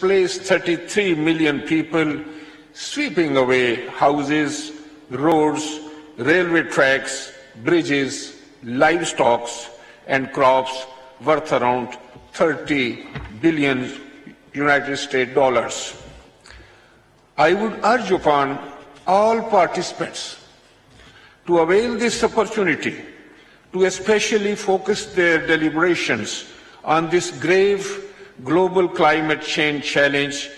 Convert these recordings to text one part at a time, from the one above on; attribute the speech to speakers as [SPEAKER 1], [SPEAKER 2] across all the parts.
[SPEAKER 1] displaced 33 million people, sweeping away houses, roads, railway tracks, bridges, livestock, and crops worth around 30 billion United States dollars. I would urge upon all participants to avail this opportunity to especially focus their deliberations on this grave global climate change challenge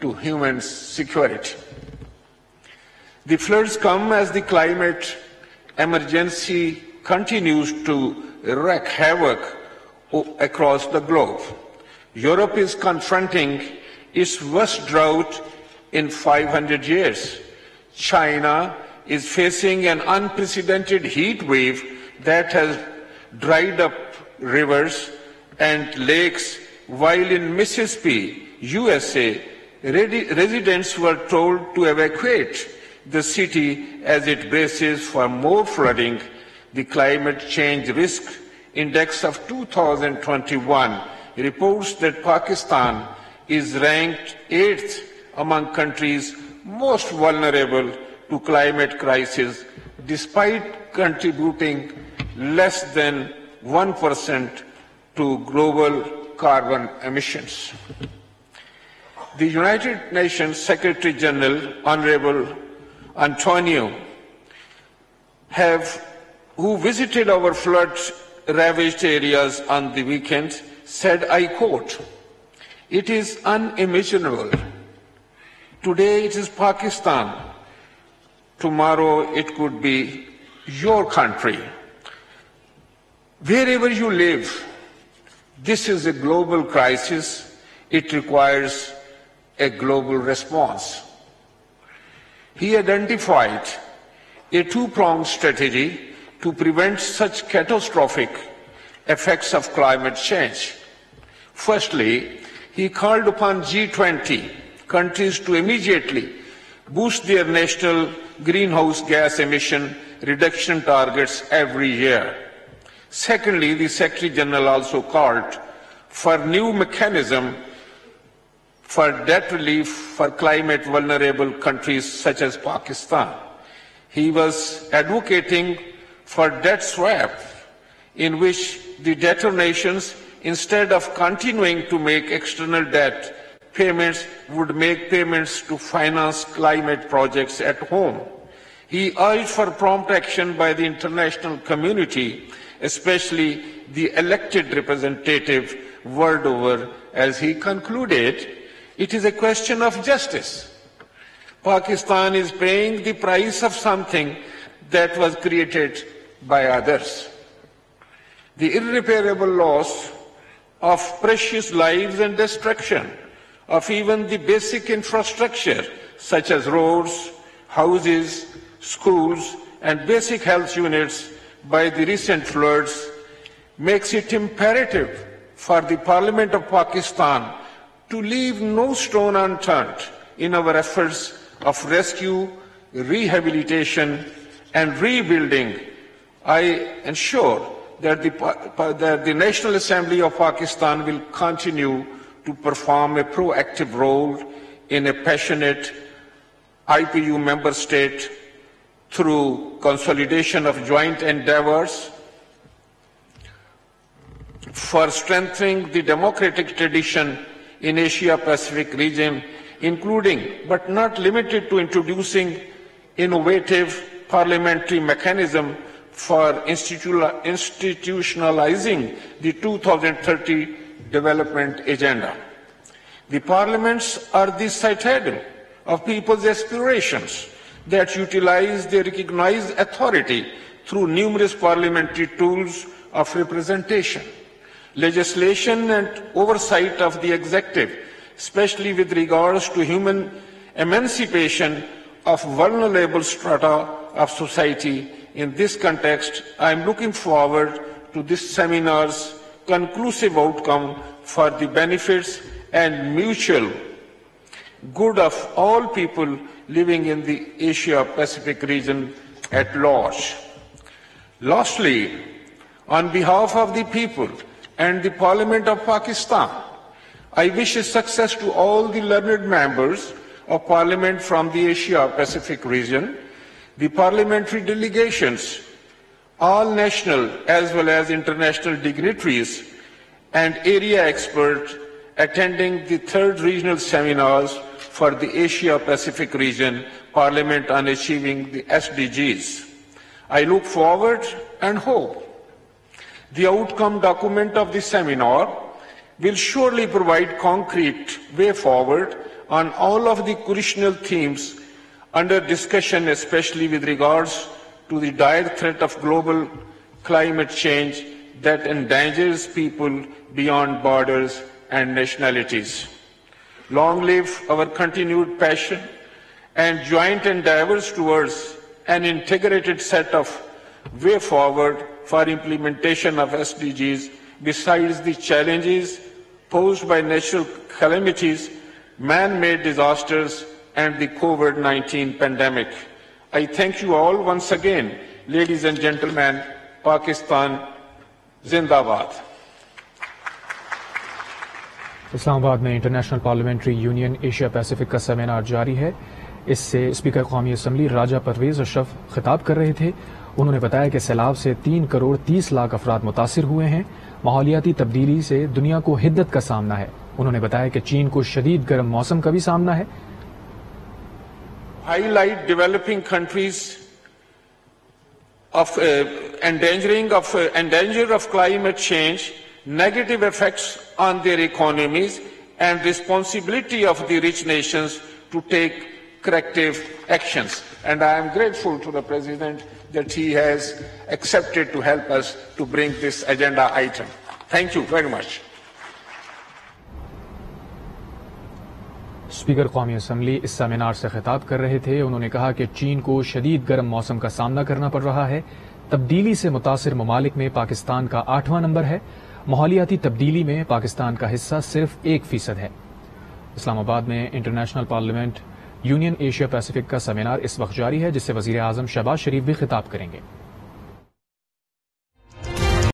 [SPEAKER 1] to human security. The floods come as the climate emergency continues to wreak havoc across the globe. Europe is confronting its worst drought in 500 years. China is facing an unprecedented heat wave that has dried up rivers and lakes, while in Mississippi, USA, residents were told to evacuate the city as it braces for more flooding. The Climate Change Risk Index of 2021 reports that Pakistan is ranked 8th among countries most vulnerable to climate crisis, despite contributing less than 1% to global carbon emissions. The United Nations Secretary General, Honorable Antonio, who visited our flood-ravaged areas on the weekend, said, I quote, "It is unimaginable. Today it is Pakistan. Tomorrow it could be your country. Wherever you live, this is a global crisis. It requires a global response." He identified a two-pronged strategy to prevent such catastrophic effects of climate change. Firstly, he called upon G20 countries to immediately boost their national greenhouse gas emission reduction targets every year. Secondly, the Secretary General also called for new mechanism for debt relief for climate vulnerable countries such as Pakistan. He was advocating for debt swap, in which the debtor nations, instead of continuing to make external debt payments, would make payments to finance climate projects at home. He urged for prompt action by the international community, especially the elected representative world over, as he concluded, "It is a question of justice. Pakistan is paying the price of something that was created by others. The irreparable loss of precious lives and destruction of even the basic infrastructure such as roads, houses, schools, and basic health units by the recent floods makes it imperative for the Parliament of Pakistan to leave no stone unturned in our efforts of rescue, rehabilitation, and rebuilding. I ensure that the National Assembly of Pakistan will continue to perform a proactive role in a passionate IPU member state through consolidation of joint endeavors for strengthening the democratic tradition in Asia-Pacific region, including but not limited to introducing innovative parliamentary mechanism for institutionalizing the 2030 development agenda. The parliaments are the citadel of people's aspirations that utilize their recognized authority through numerous parliamentary tools of representation, legislation and oversight of the executive, especially with regards to human emancipation of vulnerable strata of society. In this context, I am looking forward to this seminar's conclusive outcome for the benefits and mutual good of all people living in the Asia-Pacific region at large. Lastly, on behalf of the people and the Parliament of Pakistan, I wish success to all the learned members of Parliament from the Asia-Pacific region, the parliamentary delegations, all national as well as international dignitaries and area experts attending the third regional seminars for the Asia-Pacific region Parliament on achieving the SDGs. I look forward and hope the outcome document of the seminar will surely provide concrete way forward on all of the crucial themes under discussion, especially with regards to the dire threat of global climate change that endangers people beyond borders and nationalities. Long live our continued passion and joint endeavors towards an integrated set of way forward for implementation of SDGs besides the challenges posed by natural calamities, man-made disasters, and the COVID-19 pandemic. I thank you all once again, ladies and gentlemen. Pakistan Zindabad.
[SPEAKER 2] اسلام آباد میں international parliamentary union Asia Pacific کا seminar جاری ہے. اس سے speaker قومی assembly راجہ پرویز اشرف خطاب کر رہے تھے. انہوں نے بتایا کہ سیلاب سے 3 کروڑ 30 لاکھ افراد متاثر ہوئے ہیں. ماحولیاتی تبدیلی سے دنیا کو حدت کا سامنا ہے. انہوں نے بتایا کہ چین کو شدید گرم موسم کا بھی سامنا ہے.
[SPEAKER 1] Highlight developing countries of endanger of climate change, negative effects on their economies, and responsibility of the rich nations to take corrective actions. And I am grateful to the President that he has accepted to help us to bring this agenda item. Thank you very much.
[SPEAKER 2] Speaker قومی assembly اس seminar سے خطاب کر رہے تھے. انہوں نے کہا کہ چین کو شدید گرم موسم کا سامنا کرنا پڑ رہا ہے. تبدیلی سے متاثر ممالک میں پاکستان کا 8واں نمبر ہے. ماحولیاتی تبدیلی میں پاکستان کا حصہ صرف 1% ہے. اسلام آباد میں international parliament union Asia Pacific کا سیمینار اس وقت جاری ہے، جس سے وزیر اعظم شہباز شریف بھی خطاب کریں گے.